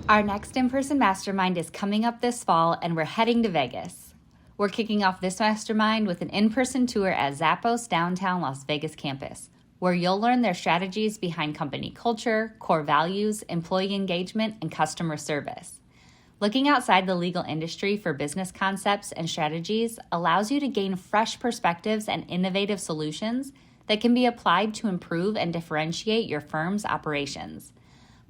Our next in-person mastermind is coming up this fall, and we're heading to Vegas. We're kicking off this mastermind with an in-person tour at Zappos downtown Las Vegas campus, where you'll learn their strategies behind company culture, core values, employee engagement, and customer service. Looking outside the legal industry for business concepts and strategies allows you to gain fresh perspectives and innovative solutions that can be applied to improve and differentiate your firm's operations.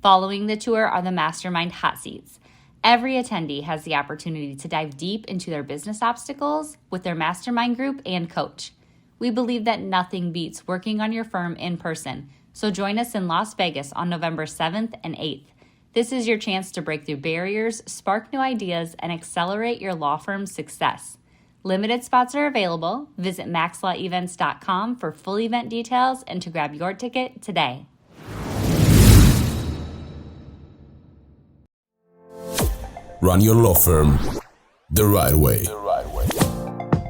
Following the tour are the mastermind hot seats. Every attendee has the opportunity to dive deep into their business obstacles with their mastermind group and coach. We believe that nothing beats working on your firm in person, so join us in Las Vegas on November 7th and 8th. This is your chance to break through barriers, spark new ideas, and accelerate your law firm's success. Limited spots are available. Visit maxlawevents.com for full event details and to grab your ticket today. Run your law firm the right way.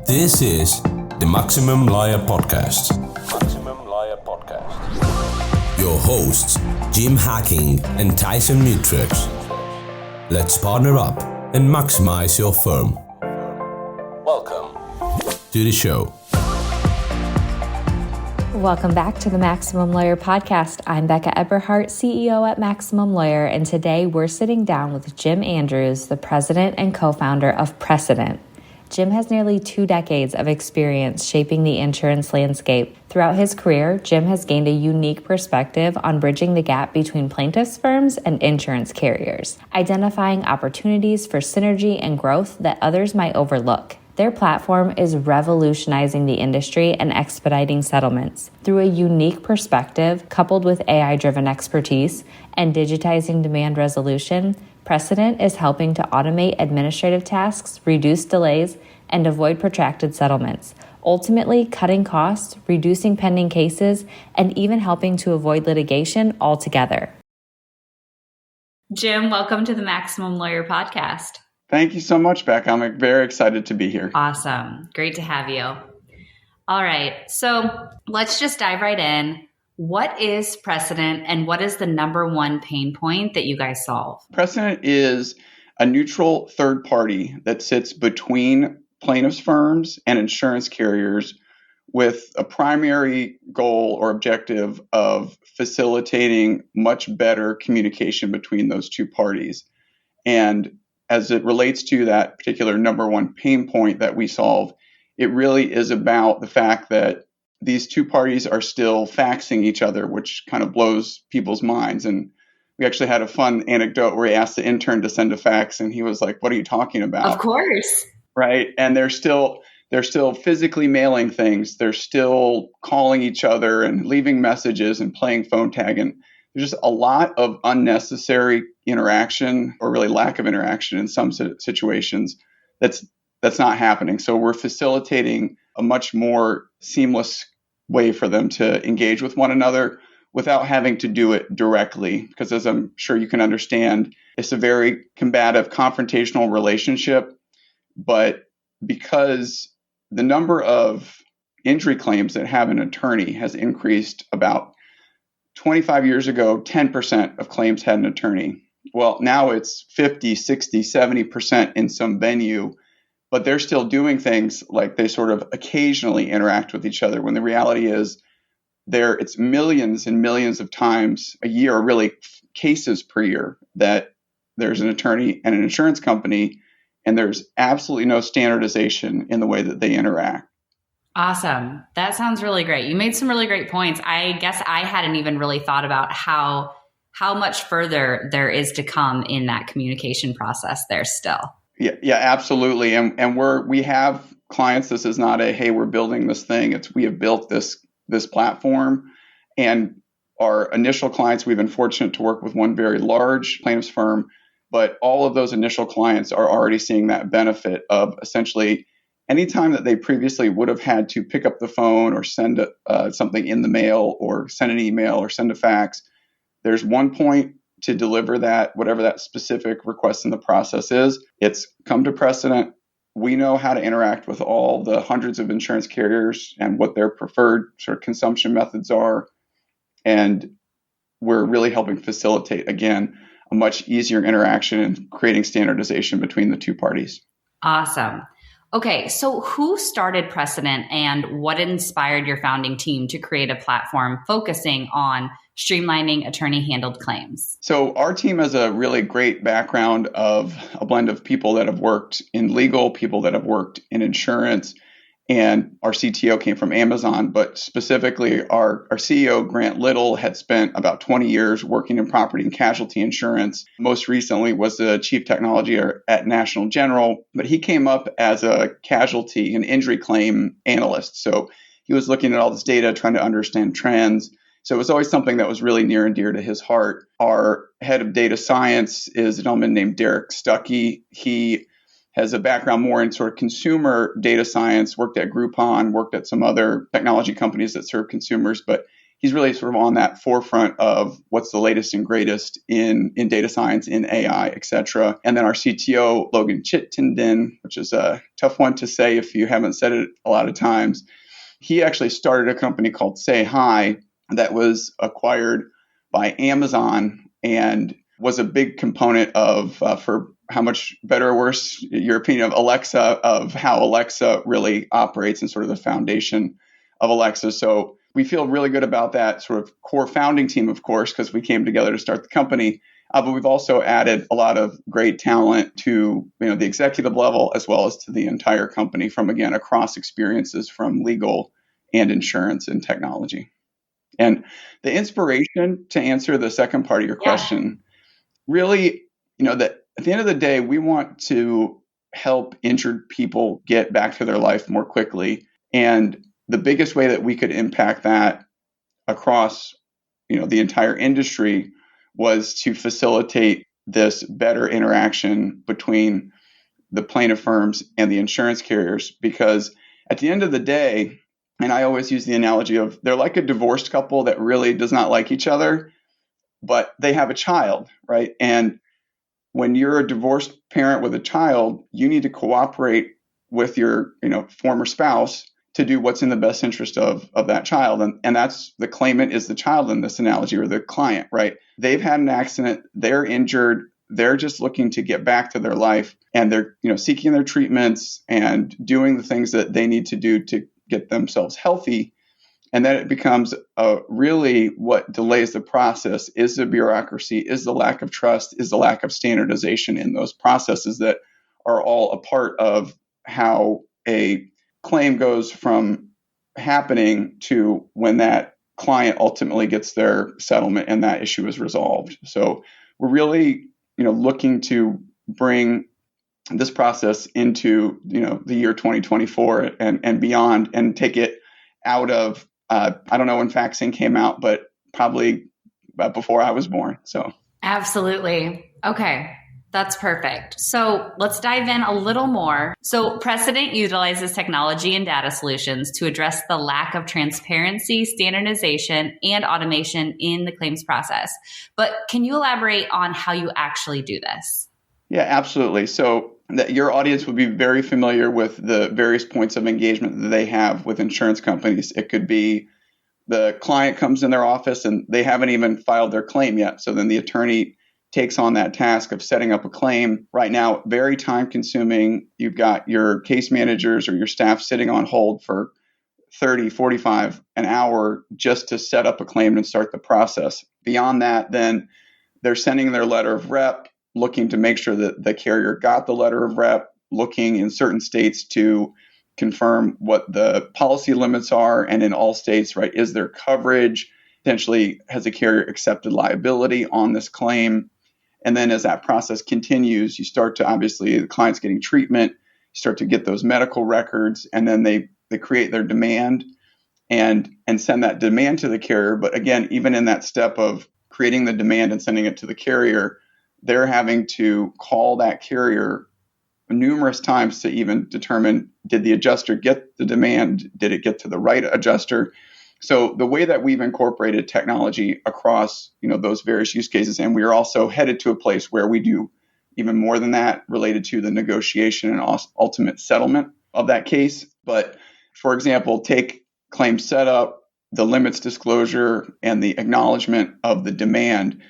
This is the Maximum Lawyer Podcast. Your hosts, Jim Hacking and Tyson Mutrux. Let's partner up and maximize your firm. Welcome to the show. Welcome back to the Maximum Lawyer Podcast. I'm Becca Eberhart, CEO at Maximum Lawyer, and today we're sitting down with Jim Andrews, the president and co-founder of Precedent. Jim has nearly 2 decades of experience shaping the insurance landscape. Throughout his career, Jim has gained a unique perspective on bridging the gap between plaintiffs' firms and insurance carriers, identifying opportunities for synergy and growth that others might overlook. Their platform is revolutionizing the industry and expediting settlements. Through a unique perspective, coupled with AI-driven expertise and digitizing demand resolution, Precedent is helping to automate administrative tasks, reduce delays, and avoid protracted settlements, ultimately cutting costs, reducing pending cases, and even helping to avoid litigation altogether. Jim, welcome to the Maximum Lawyer Podcast. Thank you so much, Becca. I'm very excited to be here. Awesome. Great to have you. All right. So let's just dive right in. What is Precedent and what is the number one pain point that you guys solve? Precedent is a neutral third party that sits between plaintiffs' firms and insurance carriers with a primary goal or objective of facilitating much better communication between those two parties. And as it relates to that particular number one pain point that we solve, it really is about the fact that these two parties are still faxing each other, which kind of blows people's minds. And we actually had a fun anecdote where he asked the intern to send a fax, and he was like, "What are you talking about?" Of course. Right. And they're still physically mailing things. They're still calling each other and leaving messages and playing phone tag. And there's just a lot of unnecessary interaction, or really lack of interaction in some situations that's not happening. So we're facilitating a much more seamless way for them to engage with one another without having to do it directly. Because as I'm sure you can understand, it's a very combative, confrontational relationship. But because the number of injury claims that have an attorney has increased, about 25 years ago, 10% of claims had an attorney. Well, now it's 50, 60, 70% in some venue, but they're still doing things like they sort of occasionally interact with each other, when the reality is it's millions and millions of times a year, really cases per year, that there's an attorney and an insurance company, and there's absolutely no standardization in the way that they interact. Awesome. That sounds really great. You made some really great points. I guess I hadn't even really thought about how much further there is to come in that communication process there still. Yeah, absolutely. And we have clients. This is not a, hey, we're building this thing. We have built this platform. And our initial clients, we've been fortunate to work with one very large plaintiffs firm, but all of those initial clients are already seeing that benefit of essentially anytime that they previously would have had to pick up the phone or send something in the mail or send an email or send a fax, there's one point to deliver that, whatever that specific request in the process is. It's come to Precedent. We know how to interact with all the hundreds of insurance carriers and what their preferred sort of consumption methods are. And we're really helping facilitate, again, a much easier interaction and creating standardization between the two parties. Awesome. Okay, so who started Precedent and what inspired your founding team to create a platform focusing on streamlining attorney-handled claims? So our team has a really great background of a blend of people that have worked in legal, people that have worked in insurance, and our CTO came from Amazon, but specifically our CEO, Grant Little, had spent about 20 years working in property and casualty insurance. Most recently was the chief technology at National General, but he came up as a casualty and injury claim analyst. So he was looking at all this data, trying to understand trends. So it was always something that was really near and dear to his heart. Our head of data science is a gentleman named Derek Stuckey. He has a background more in sort of consumer data science, worked at Groupon, worked at some other technology companies that serve consumers, but he's really sort of on that forefront of what's the latest and greatest in data science, in AI, et cetera. And then our CTO, Logan Chittenden, which is a tough one to say if you haven't said it a lot of times. He actually started a company called Say Hi that was acquired by Amazon and was a big component of, for how much better or worse, your opinion of Alexa, of how Alexa really operates and sort of the foundation of Alexa. So we feel really good about that sort of core founding team, of course, because we came together to start the company. But we've also added a lot of great talent to the executive level as well as to the entire company from, again, across experiences from legal and insurance and technology. And the inspiration to answer the second part of your question, really, that at the end of the day, we want to help injured people get back to their life more quickly. And the biggest way that we could impact that across, the entire industry was to facilitate this better interaction between the plaintiff firms and the insurance carriers. Because at the end of the day, and I always use the analogy of they're like a divorced couple that really does not like each other, but they have a child, right? And when you're a divorced parent with a child, you need to cooperate with your, former spouse to do what's in the best interest of that child. And that's the claimant is the child in this analogy, or the client, right? They've had an accident, they're injured, they're just looking to get back to their life, and they're, seeking their treatments and doing the things that they need to do to get themselves healthy. And then it becomes really what delays the process is the bureaucracy, is the lack of trust, is the lack of standardization in those processes that are all a part of how a claim goes from happening to when that client ultimately gets their settlement and that issue is resolved. So we're really, looking to bring this process into, the year 2024 and beyond, and take it out of I don't know when faxing came out, but probably before I was born. So absolutely. Okay. That's perfect. So let's dive in a little more. So Precedent utilizes technology and data solutions to address the lack of transparency, standardization, and automation in the claims process. But can you elaborate on how you actually do this? Yeah, absolutely. So that your audience would be very familiar with the various points of engagement that they have with insurance companies. It could be the client comes in their office and they haven't even filed their claim yet. So then the attorney takes on that task of setting up a claim. Right now, very time consuming. You've got your case managers or your staff sitting on hold for 30, 45 an hour just to set up a claim and start the process. Beyond that, then they're sending their letter of rep, looking to make sure that the carrier got the letter of rep, looking in certain states to confirm what the policy limits are. And in all states, right, is there coverage? Potentially, has a carrier accepted liability on this claim? And then as that process continues, you start to, obviously, the client's getting treatment, you start to get those medical records, and then they create their demand and send that demand to the carrier. But again, even in that step of creating the demand and sending it to the carrier, they're having to call that carrier numerous times to even determine, did the adjuster get the demand? Did it get to the right adjuster? So the way that we've incorporated technology across, those various use cases, and we are also headed to a place where we do even more than that related to the negotiation and ultimate settlement of that case. But for example, take claim setup, the limits disclosure, and the acknowledgement of the demand.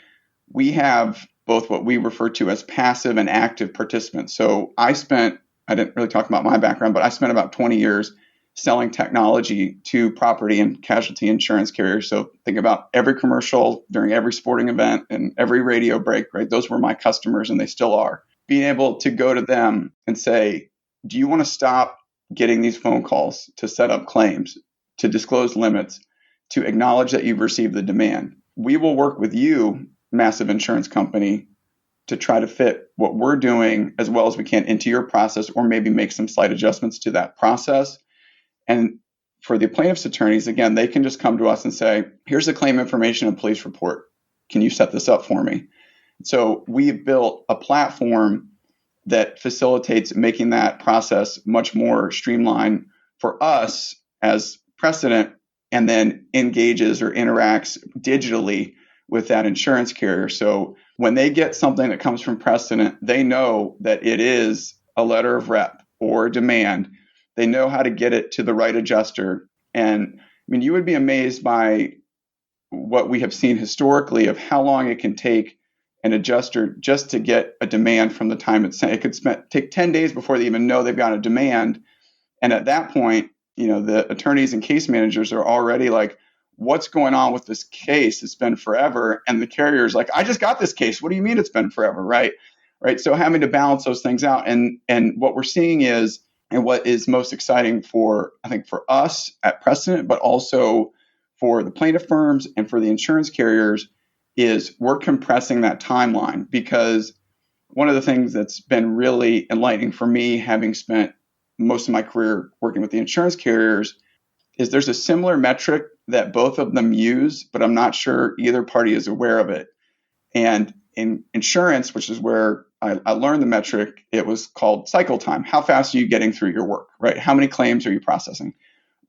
We have both what we refer to as passive and active participants. So I didn't really talk about my background, but I spent about 20 years selling technology to property and casualty insurance carriers. So think about every commercial during every sporting event and every radio break, right? Those were my customers and they still are. Being able to go to them and say, do you want to stop getting these phone calls to set up claims, to disclose limits, to acknowledge that you've received the demand? We will work with you, massive insurance company, to try to fit what we're doing as well as we can into your process, or maybe make some slight adjustments to that process. And for the plaintiff's attorneys, again, they can just come to us and say, here's the claim information and police report. Can you set this up for me? So we've built a platform that facilitates making that process much more streamlined for us as Precedent, and then engages or interacts digitally with that insurance carrier. So when they get something that comes from Precedent, they know that it is a letter of rep or demand. They know how to get it to the right adjuster. And I mean, you would be amazed by what we have seen historically of how long it can take an adjuster just to get a demand from the time it's sent. It could take 10 days before they even know they've got a demand. And at that point, the attorneys and case managers are already like, what's going on with this case? It's been forever. And the carrier's like, I just got this case. What do you mean it's been forever? Right. So having to balance those things out. And what we're seeing is, and what is most exciting for us at Precedent, but also for the plaintiff firms and for the insurance carriers, is we're compressing that timeline. Because one of the things that's been really enlightening for me, having spent most of my career working with the insurance carriers, is there's a similar metric that both of them use, but I'm not sure either party is aware of it. And in insurance, which is where I learned the metric, it was called cycle time. How fast are you getting through your work, right? How many claims are you processing?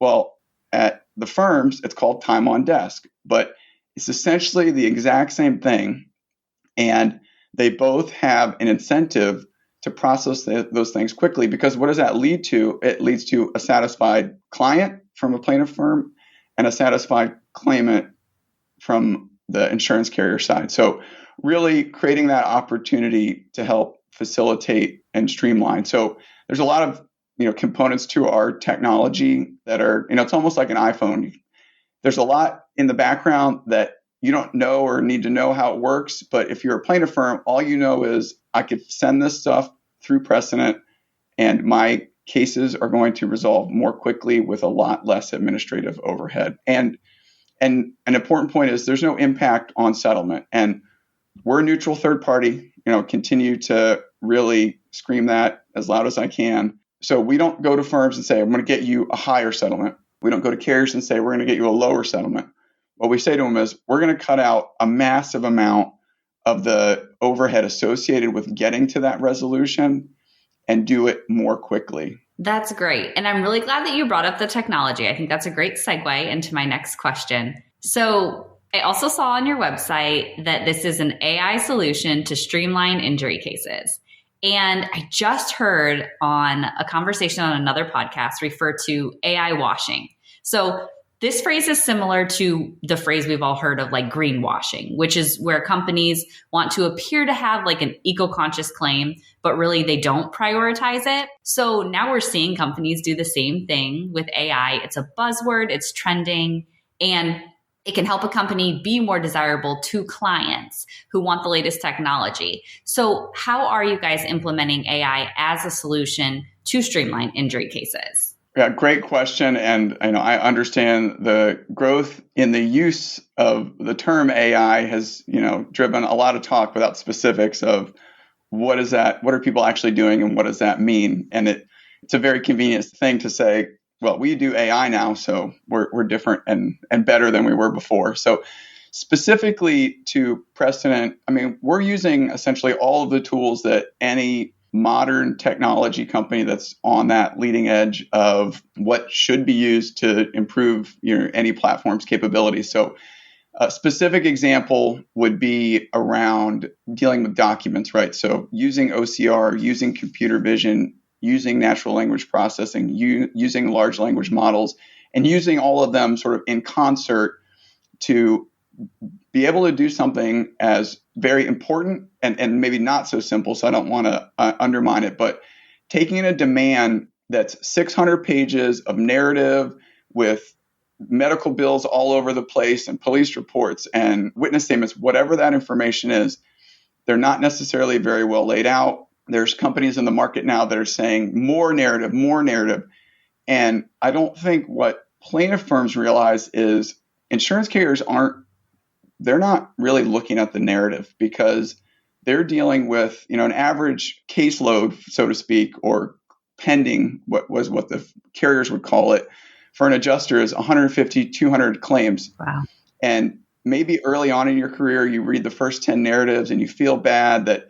Well, at the firms, it's called time on desk, but it's essentially the exact same thing. And they both have an incentive to process those things quickly, because what does that lead to? It leads to a satisfied client from a plaintiff firm and a satisfied claimant from the insurance carrier side. So really creating that opportunity to help facilitate and streamline. So there's a lot of components to our technology that are, it's almost like an iPhone. There's a lot in the background that you don't know or need to know how it works. But if you're a plaintiff firm, all you know is I could send this stuff through Precedent and my cases are going to resolve more quickly with a lot less administrative overhead. And an important point is there's no impact on settlement. And we're a neutral third party, continue to really scream that as loud as I can. So we don't go to firms and say, I'm going to get you a higher settlement. We don't go to carriers and say, we're going to get you a lower settlement. What we say to them is, we're going to cut out a massive amount of the overhead associated with getting to that resolution and do it more quickly. That's great. And I'm really glad that you brought up the technology. I think that's a great segue into my next question. So I also saw on your website that this is an AI solution to streamline injury cases. And I just heard on a conversation on another podcast refer to AI washing. So this phrase is similar to the phrase we've all heard of, like greenwashing, which is where companies want to appear to have like an eco-conscious claim, but really they don't prioritize it. So now we're seeing companies do the same thing with AI. It's a buzzword, it's trending, and it can help a company be more desirable to clients who want the latest technology. So how are you guys implementing AI as a solution to streamline injury cases? Yeah, great question. And I understand the growth in the use of the term AI has, driven a lot of talk without specifics of what is that, what are people actually doing, and what does that mean? And it's a very convenient thing to say, well, we do AI now, so we're different and better than we were before. So specifically to Precedent, we're using essentially all of the tools that any modern technology company that's on that leading edge of what should be used to improve any platform's capabilities. So a specific example would be around dealing with documents, right? So using OCR, using computer vision, using natural language processing, using large language models, and using all of them sort of in concert to be able to do something as very important and maybe not so simple, so I don't want to undermine it, but taking a demand that's 600 pages of narrative with medical bills all over the place and police reports and witness statements, whatever that information is, they're not necessarily very well laid out. There's companies in the market now that are saying more narrative. And I don't think what plaintiff firms realize is insurance carriers they're not really looking at the narrative, because they're dealing with, an average caseload, so to speak, or pending, what the carriers would call it, for an adjuster is 150, 200 claims. Wow. And maybe early on in your career, you read the first 10 narratives and you feel bad that,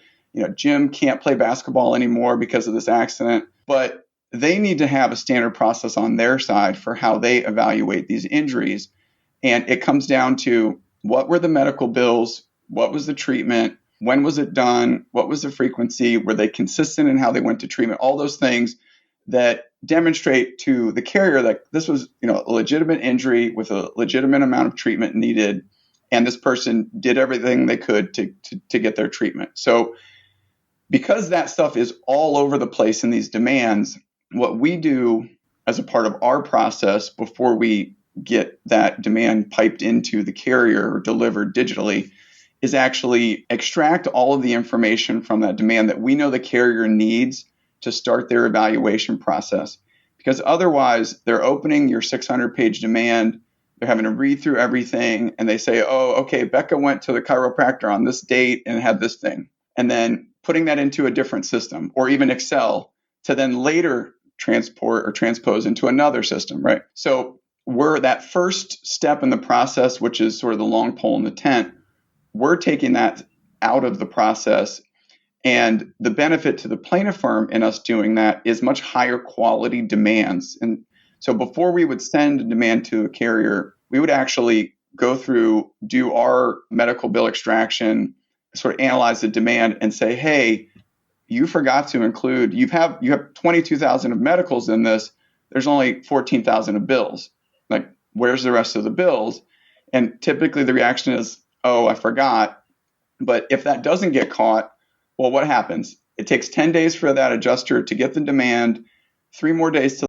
Jim can't play basketball anymore because of this accident. But they need to have a standard process on their side for how they evaluate these injuries. And it comes down to, what were the medical bills? What was the treatment? When was it done? What was the frequency? Were they consistent in how they went to treatment? All those things that demonstrate to the carrier that this was, a legitimate injury with a legitimate amount of treatment needed, and this person did everything they could to get their treatment. So because that stuff is all over the place in these demands, what we do as a part of our process before we get that demand piped into the carrier or delivered digitally is actually extract all of the information from that demand that we know the carrier needs to start their evaluation process. Because otherwise, they're opening your 600-page demand, they're having to read through everything, and they say, oh, okay, Becca went to the chiropractor on this date and had this thing. And then putting that into a different system, or even Excel, to then later transport or transpose into another system, right? So we're that first step in the process, which is sort of the long pole in the tent, we're taking that out of the process. And the benefit to the plaintiff firm in us doing that is much higher quality demands. And so before we would send a demand to a carrier, we would actually go through, do our medical bill extraction, sort of analyze the demand and say, hey, you forgot to include, you have 22,000 of medicals in this, there's only 14,000 of bills. Like, where's the rest of the bills? And typically the reaction is, oh, I forgot. But if that doesn't get caught, well, what happens? It takes 10 days for that adjuster to get the demand, 3 more days to.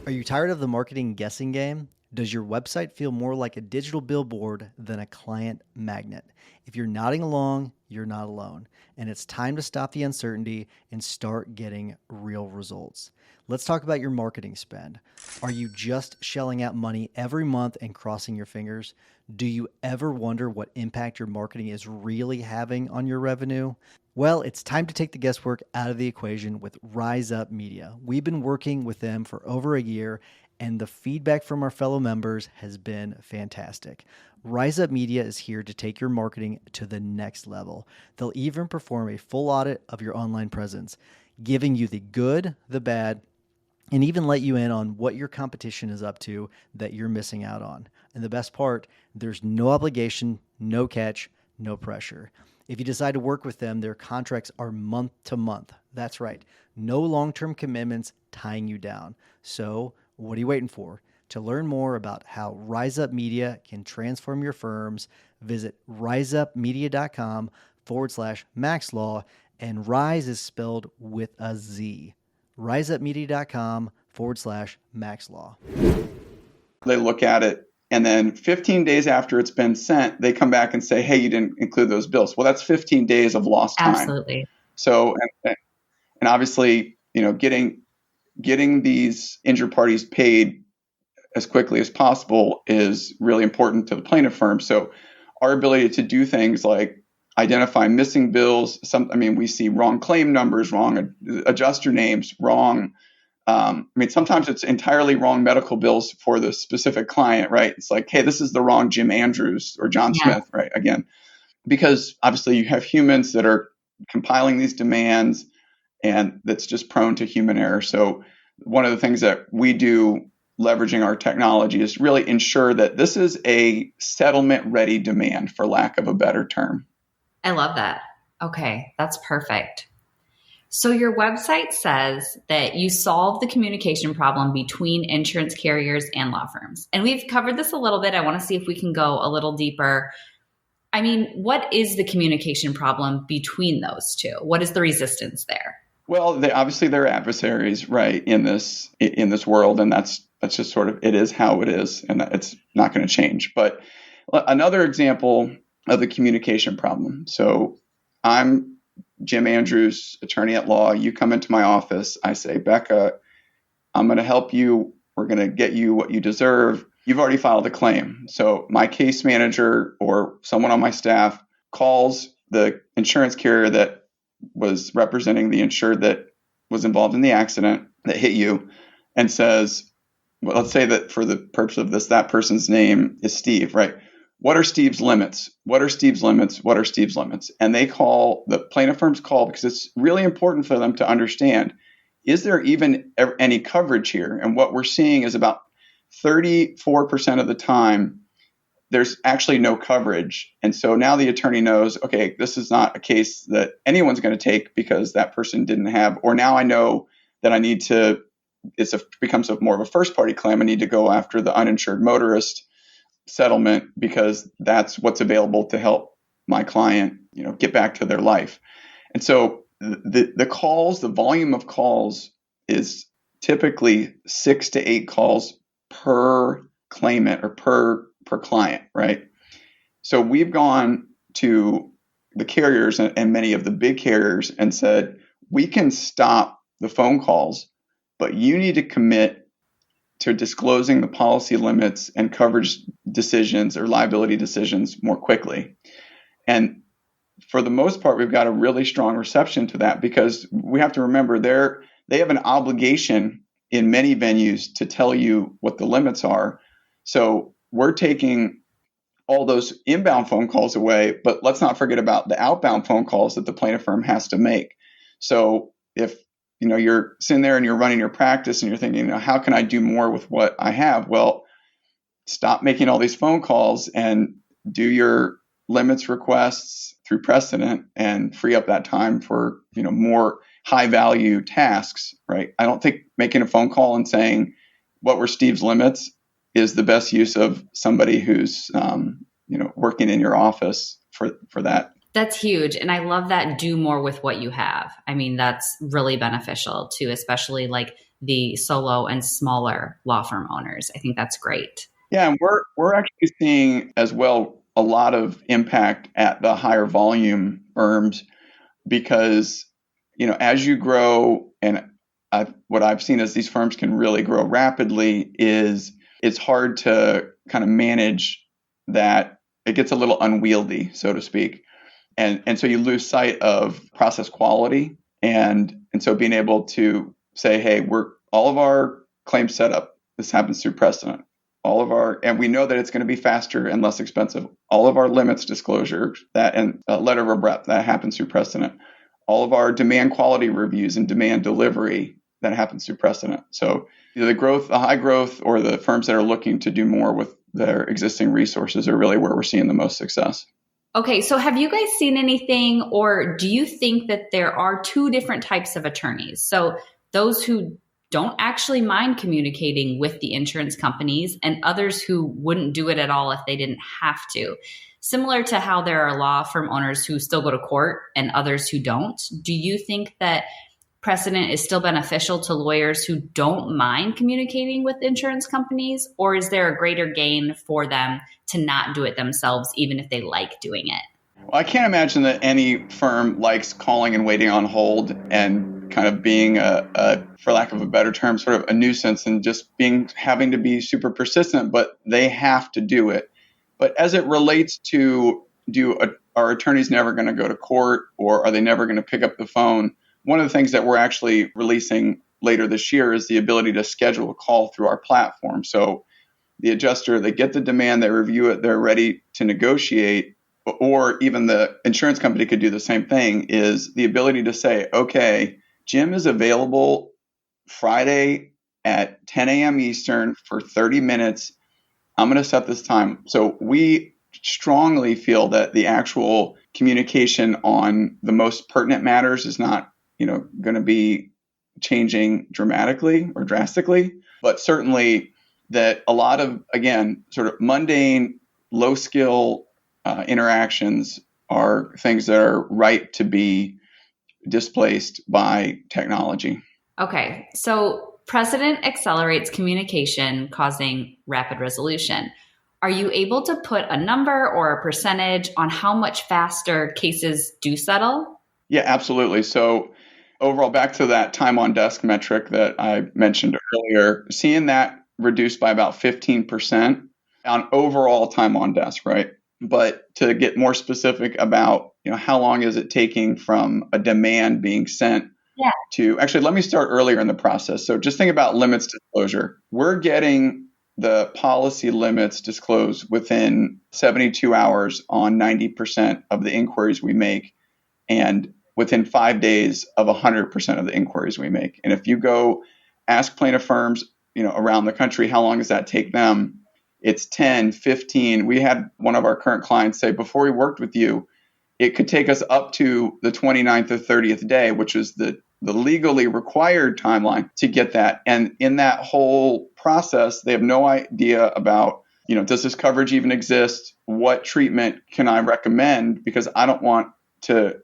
Are you tired of the marketing guessing game? Does your website feel more like a digital billboard than a client magnet? If you're nodding along, you're not alone. And it's time to stop the uncertainty and start getting real results. Let's talk about your marketing spend. Are you just shelling out money every month and crossing your fingers? Do you ever wonder what impact your marketing is really having on your revenue? Well, it's time to take the guesswork out of the equation with Rise Up Media. We've been working with them for over a year, and the feedback from our fellow members has been fantastic. Rise Up Media is here to take your marketing to the next level. They'll even perform a full audit of your online presence, giving you the good, the bad, and even let you in on what your competition is up to that you're missing out on. And the best part, there's no obligation, no catch, no pressure. If you decide to work with them, their contracts are month to month. That's right. No long-term commitments tying you down. So what are you waiting for? To learn more about how Rise Up Media can transform your firms, visit riseupmedia.com/MaxLaw, and Rise is spelled with a Z. riseupmedia.com/MaxLaw. They look at it, and then 15 days after it's been sent, they come back and say, hey, you didn't include those bills. Well, that's 15 days of lost time. Absolutely. So, and obviously, getting these injured parties paid as quickly as possible is really important to the plaintiff firm. So our ability to do things like identify missing bills, we see wrong claim numbers, wrong adjuster names, wrong. Sometimes it's entirely wrong medical bills for the specific client, right? It's like, hey, this is the wrong Jim Andrews or John Smith, right? Again, because obviously you have humans that are compiling these demands, and that's just prone to human error. So one of the things that we do, leveraging our technology, is really ensure that this is a settlement-ready demand, for lack of a better term. I love that. Okay, that's perfect. So your website says that you solve the communication problem between insurance carriers and law firms. And we've covered this a little bit. I want to see if we can go a little deeper. I mean, what is the communication problem between those two? What is the resistance there? Well, obviously they're adversaries, right, in this world, and that's just sort of, it is how it is, and it's not going to change. But another example of the communication problem. So I'm Jim Andrews, attorney at law. You come into my office. I say, Becca, I'm going to help you. We're going to get you what you deserve. You've already filed a claim. So my case manager or someone on my staff calls the insurance carrier that was representing the insured that was involved in the accident that hit you and says, well, let's say that for the purpose of this, that person's name is Steve, right? What are Steve's limits? What are Steve's limits? What are Steve's limits? And they call, the plaintiff firms call, because it's really important for them to understand, is there even any coverage here? And what we're seeing is about 34% of the time, there's actually no coverage. And so now the attorney knows, okay, this is not a case that anyone's going to take because that person didn't have, or now I know that I need to, becomes more of a first party claim. I need to go after the uninsured motorist settlement because that's what's available to help my client, get back to their life. And so the calls, the volume of calls is typically 6 to 8 calls per claimant or per client, right? So we've gone to the carriers and many of the big carriers and said, we can stop the phone calls, but you need to commit to disclosing the policy limits and coverage decisions or liability decisions more quickly. And for the most part, we've got a really strong reception to that because we have to remember they have an obligation in many venues to tell you what the limits are. So we're taking all those inbound phone calls away, but let's not forget about the outbound phone calls that the plaintiff firm has to make. So if you're sitting there and you're running your practice and you're thinking, how can I do more with what I have? Well, stop making all these phone calls and do your limits requests through Precedent and free up that time for, more high value tasks, right? I don't think making a phone call and saying, what were Steve's limits is the best use of somebody who's, working in your office for that. That's huge. And I love that do more with what you have. I mean, that's really beneficial to especially like the solo and smaller law firm owners. I think that's great. Yeah. And we're actually seeing as well a lot of impact at the higher volume firms because, as you grow and what I've seen is these firms can really grow rapidly is it's hard to kind of manage that. It gets a little unwieldy, so to speak. And so you lose sight of process quality. And so being able to say, hey, all of our claims set up, this happens through Precedent. And we know that it's going to be faster and less expensive. All of our limits disclosure and letter of rep, that happens through Precedent. All of our demand quality reviews and demand delivery, that happens through Precedent. So the high growth or the firms that are looking to do more with their existing resources are really where we're seeing the most success. Okay, so have you guys seen anything, or do you think that there are two different types of attorneys? So those who don't actually mind communicating with the insurance companies and others who wouldn't do it at all if they didn't have to. Similar to how there are law firm owners who still go to court and others who don't. Do you think that Precedent is still beneficial to lawyers who don't mind communicating with insurance companies, or is there a greater gain for them to not do it themselves, even if they like doing it? Well, I can't imagine that any firm likes calling and waiting on hold and kind of being for lack of a better term, sort of a nuisance and just having to be super persistent, but they have to do it. But as it relates to are attorneys never going to go to court, or are they never going to pick up the phone? One of the things that we're actually releasing later this year is the ability to schedule a call through our platform. So the adjuster, they get the demand, they review it, they're ready to negotiate, or even the insurance company could do the same thing, is the ability to say, okay, Jim is available Friday at 10 a.m. Eastern for 30 minutes. I'm going to set this time. So we strongly feel that the actual communication on the most pertinent matters is not going to be changing dramatically or drastically, but certainly that a lot of, again, sort of mundane, low skill interactions are things that are ripe to be displaced by technology. Okay, so Precedent accelerates communication, causing rapid resolution. Are you able to put a number or a percentage on how much faster cases do settle? Yeah, absolutely. So overall, back to that time on desk metric that I mentioned earlier, seeing that reduced by about 15% on overall time on desk, right? But to get more specific about, how long is it taking from a demand being sent to, actually, let me start earlier in the process. So just think about limits disclosure. We're getting the policy limits disclosed within 72 hours on 90% of the inquiries we make, and within 5 days of 100% of the inquiries we make. And if you go ask plaintiff firms, around the country, how long does that take them? It's 10, 15. We had one of our current clients say, before we worked with you, it could take us up to the 29th or 30th day, which is the legally required timeline to get that. And in that whole process, they have no idea about, does this coverage even exist? What treatment can I recommend? Because I don't want to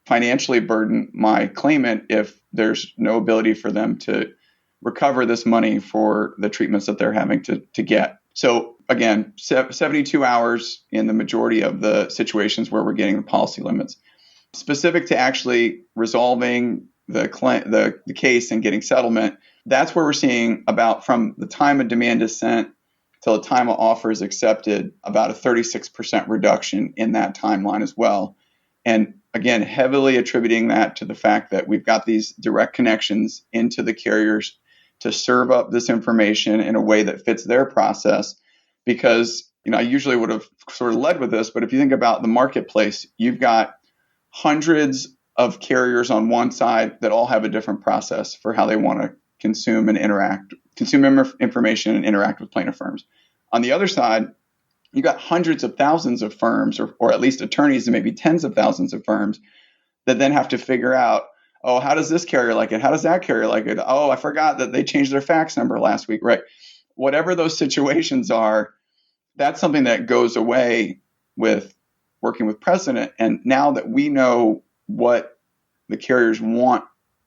financially burden my claimant if there's no ability for them to recover this money for the treatments that they're having to get. So again, 72 hours in the majority of the situations where we're getting the policy limits. Specific to actually resolving the case and getting settlement, that's where we're seeing about from the time a demand is sent till the time an offer is accepted, about a 36% reduction in that timeline as well. And again, heavily attributing that to the fact that we've got these direct connections into the carriers to serve up this information in a way that fits their process. Because, I usually would have sort of led with this, but if you think about the marketplace, you've got hundreds of carriers on one side that all have a different process for how they want to consume information and interact with plaintiff firms. On the other side, you got hundreds of thousands of firms, or at least attorneys and maybe tens of thousands of firms that then have to figure out, oh, how does this carrier like it? How does that carrier like it? Oh, I forgot that they changed their fax number last week, right? Whatever those situations are, that's something that goes away with working with Precedent. And now that we know what the carriers want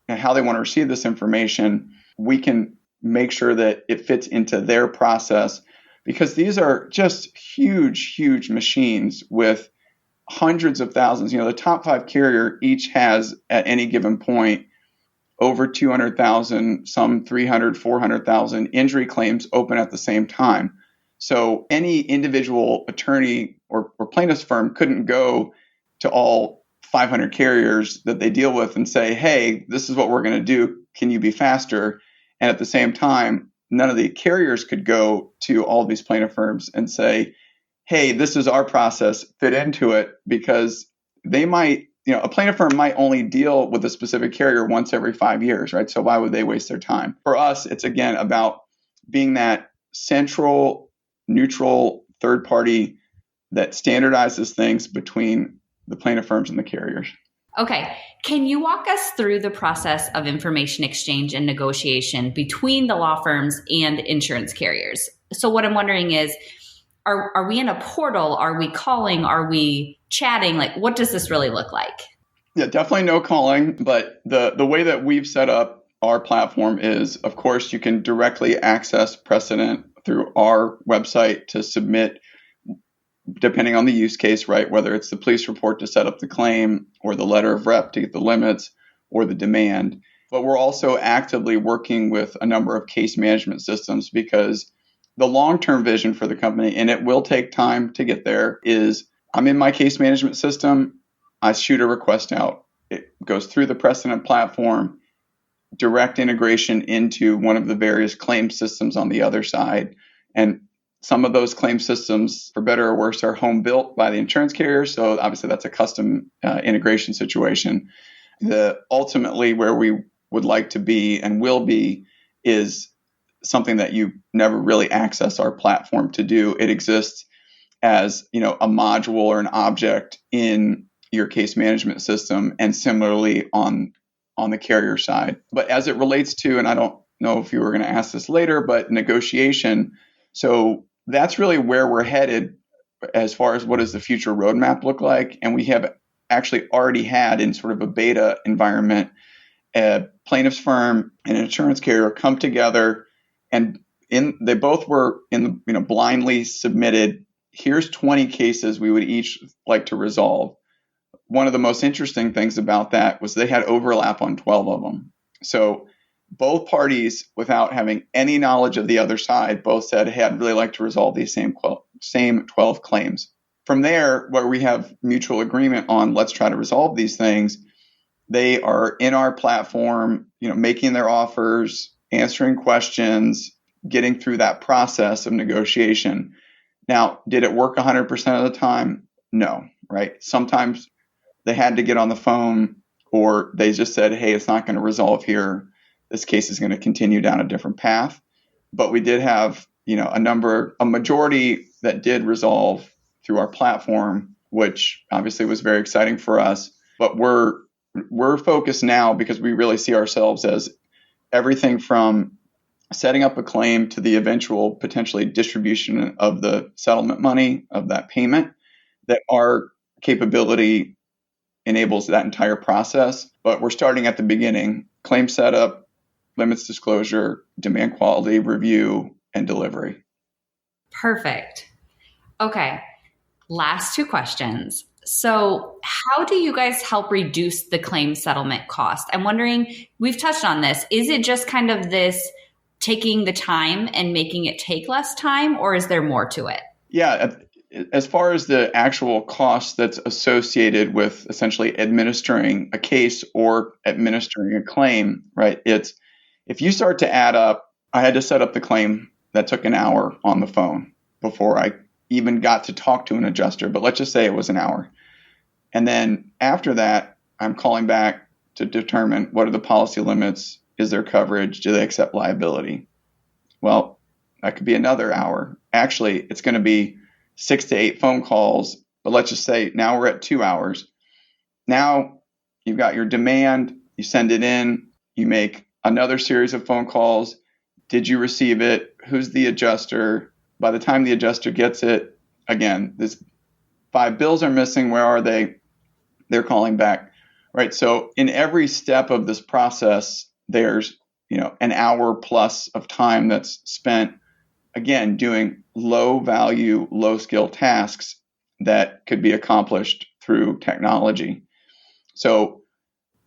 and how they want to receive this information, we can make sure that it fits into their process, because these are just huge, huge machines with hundreds of thousands. The top 5 carrier each has at any given point over 200,000, some 300, 400,000 injury claims open at the same time. So any individual attorney or plaintiff's firm couldn't go to all 500 carriers that they deal with and say, hey, this is what we're going to do. Can you be faster? And at the same time, none of the carriers could go to all these plaintiff firms and say, hey, this is our process, fit into it, because they might, a plaintiff firm might only deal with a specific carrier once every 5 years, right? So why would they waste their time? For us, it's again about being that central, neutral third party that standardizes things between the plaintiff firms and the carriers. Okay. Can you walk us through the process of information exchange and negotiation between the law firms and insurance carriers? So what I'm wondering is, are we in a portal? Are we calling? Are we chatting? Like, what does this really look like? Yeah, definitely no calling. But the way that we've set up our platform is, of course, you can directly access Precedent through our website to submit, depending on the use case, right? Whether it's the police report to set up the claim, or the letter of rep to get the limits, or the demand. But we're also actively working with a number of case management systems, because the long-term vision for the company, and it will take time to get there, is I'm in my case management system, I shoot a request out. It goes through the Precedent platform, direct integration into one of the various claim systems on the other side. And some of those claim systems, for better or worse, are home built by the insurance carrier. So obviously that's a custom integration situation. Ultimately where we would like to be and will be is something that you never really access our platform to do. It exists as, a module or an object in your case management system, and similarly on on the carrier side. But as it relates to, and I don't know if you were going to ask this later, but negotiation. So that's really where we're headed as far as what does the future roadmap look like. And we have actually already had in sort of a beta environment, a plaintiff's firm and an insurance carrier come together, and they both were blindly submitted. Here's 20 cases we would each like to resolve. One of the most interesting things about that was they had overlap on 12 of them. So both parties, without having any knowledge of the other side, both said, hey, I'd really like to resolve these same 12 claims. From there, where we have mutual agreement on let's try to resolve these things, they are in our platform, making their offers, answering questions, getting through that process of negotiation. Now, did it work 100% of the time? No, right? Sometimes they had to get on the phone, or they just said, hey, it's not going to resolve here. This case is going to continue down a different path. But we did have, a majority that did resolve through our platform, which obviously was very exciting for us. But we're focused now because we really see ourselves as everything from setting up a claim to the eventual potentially distribution of the settlement money of that payment, that our capability enables that entire process. But we're starting at the beginning: claim setup, limits disclosure, demand quality review, and delivery. Perfect. Okay. Last two questions. So how do you guys help reduce the claim settlement cost? I'm wondering, we've touched on this. Is it just kind of this taking the time and making it take less time, or is there more to it? Yeah. As far as the actual cost that's associated with essentially administering a case or administering a claim, right? It's, if you start to add up, I had to set up the claim that took an hour on the phone before I even got to talk to an adjuster, but let's just say it was an hour. And then after that, I'm calling back to determine what are the policy limits, is there coverage, do they accept liability? Well, that could be another hour. Actually, it's going to be 6 to 8 phone calls, but let's just say now we're at 2 hours. Now you've got your demand, you send it in, you make another series of phone calls. Did you receive it? Who's the adjuster? By the time the adjuster gets it, again, this 5 bills are missing. Where are they? They're calling back, right? So in every step of this process, there's, an hour plus of time that's spent, again, doing low value, low skill tasks that could be accomplished through technology. So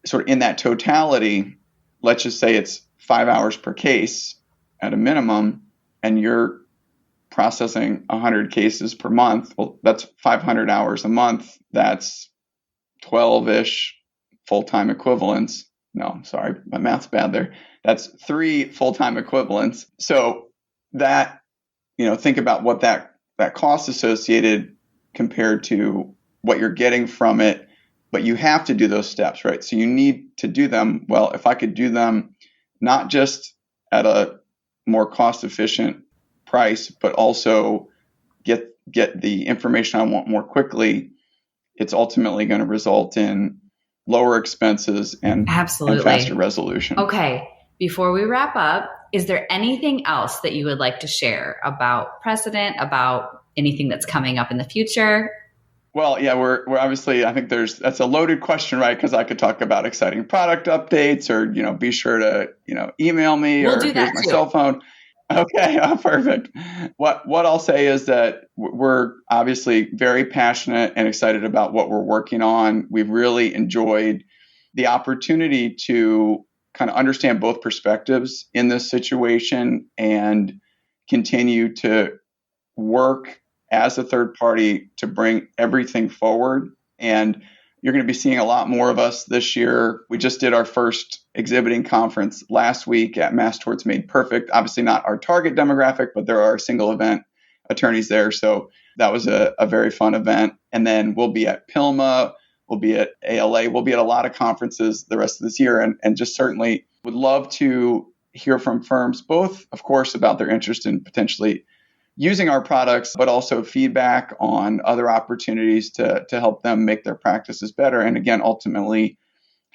sort of in that totality, let's just say it's 5 hours per case at a minimum, and you're processing 100 cases per month. Well, that's 500 hours a month. That's 12-ish full-time equivalents. No, sorry, my math's bad there. That's 3 full-time equivalents. So that, think about what that cost associated compared to what you're getting from it. But you have to do those steps, right? So you need to do them. Well, if I could do them not just at a more cost-efficient price, but also get the information I want more quickly, it's ultimately going to result in lower expenses and faster resolution. Okay. Before we wrap up, is there anything else that you would like to share about Precedent, about anything that's coming up in the future? Well, yeah, we're obviously, I think that's a loaded question, right? Because I could talk about exciting product updates, or, be sure to, email me, we'll or do here's my cell phone. Okay, perfect. What I'll say is that we're obviously very passionate and excited about what we're working on. We've really enjoyed the opportunity to kind of understand both perspectives in this situation and continue to work as a third party to bring everything forward. And you're going to be seeing a lot more of us this year. We just did our first exhibiting conference last week at Mass Torts Made Perfect. Obviously not our target demographic, but there are single event attorneys there. So that was a very fun event. And then we'll be at PILMA, we'll be at ALA, we'll be at a lot of conferences the rest of this year, and just certainly would love to hear from firms, both, of course, about their interest in potentially using our products, but also feedback on other opportunities to help them make their practices better. And again, ultimately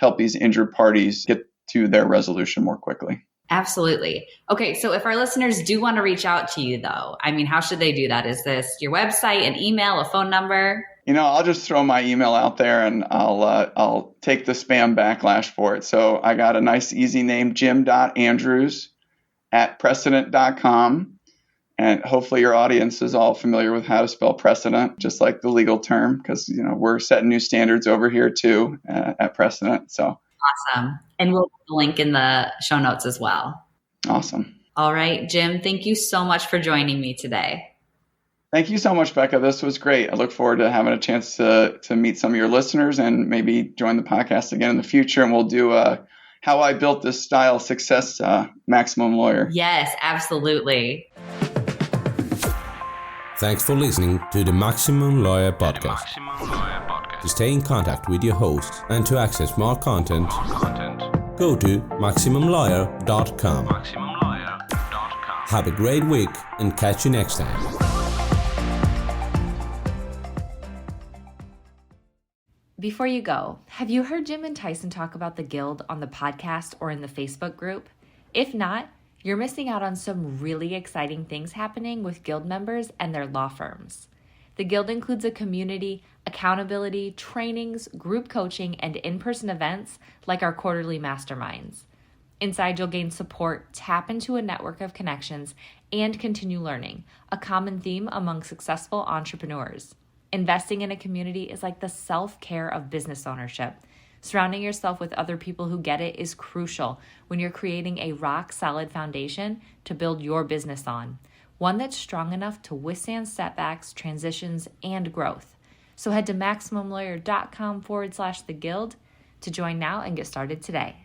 help these injured parties get to their resolution more quickly. Absolutely. Okay, so if our listeners do want to reach out to you, though, I mean, how should they do that? Is this your website, an email, a phone number? I'll just throw my email out there and I'll take the spam backlash for it. So I got a nice, easy name, jim.andrews@precedent.com. And hopefully your audience is all familiar with how to spell precedent, just like the legal term, because, we're setting new standards over here too at Precedent. So awesome. And we'll put the link in the show notes as well. Awesome. All right, Jim, thank you so much for joining me today. Thank you so much, Becca. This was great. I look forward to having a chance to meet some of your listeners and maybe join the podcast again in the future. And we'll do how I built this style success maximum lawyer. Yes, absolutely. Thanks for listening to the Maximum Lawyer Podcast. To stay in contact with your host and to access more content, go to MaximumLawyer.com. Have a great week and catch you next time. Before you go, have you heard Jim and Tyson talk about the Guild on the podcast or in the Facebook group? If not, you're missing out on some really exciting things happening with Guild members and their law firms. The Guild includes a community, accountability, trainings, group coaching, and in-person events like our quarterly masterminds. Inside, you'll gain support, tap into a network of connections, and continue learning, a common theme among successful entrepreneurs. Investing in a community is like the self-care of business ownership. Surrounding yourself with other people who get it is crucial when you're creating a rock-solid foundation to build your business on, one that's strong enough to withstand setbacks, transitions, and growth. So head to MaximumLawyer.com/the Guild to join now and get started today.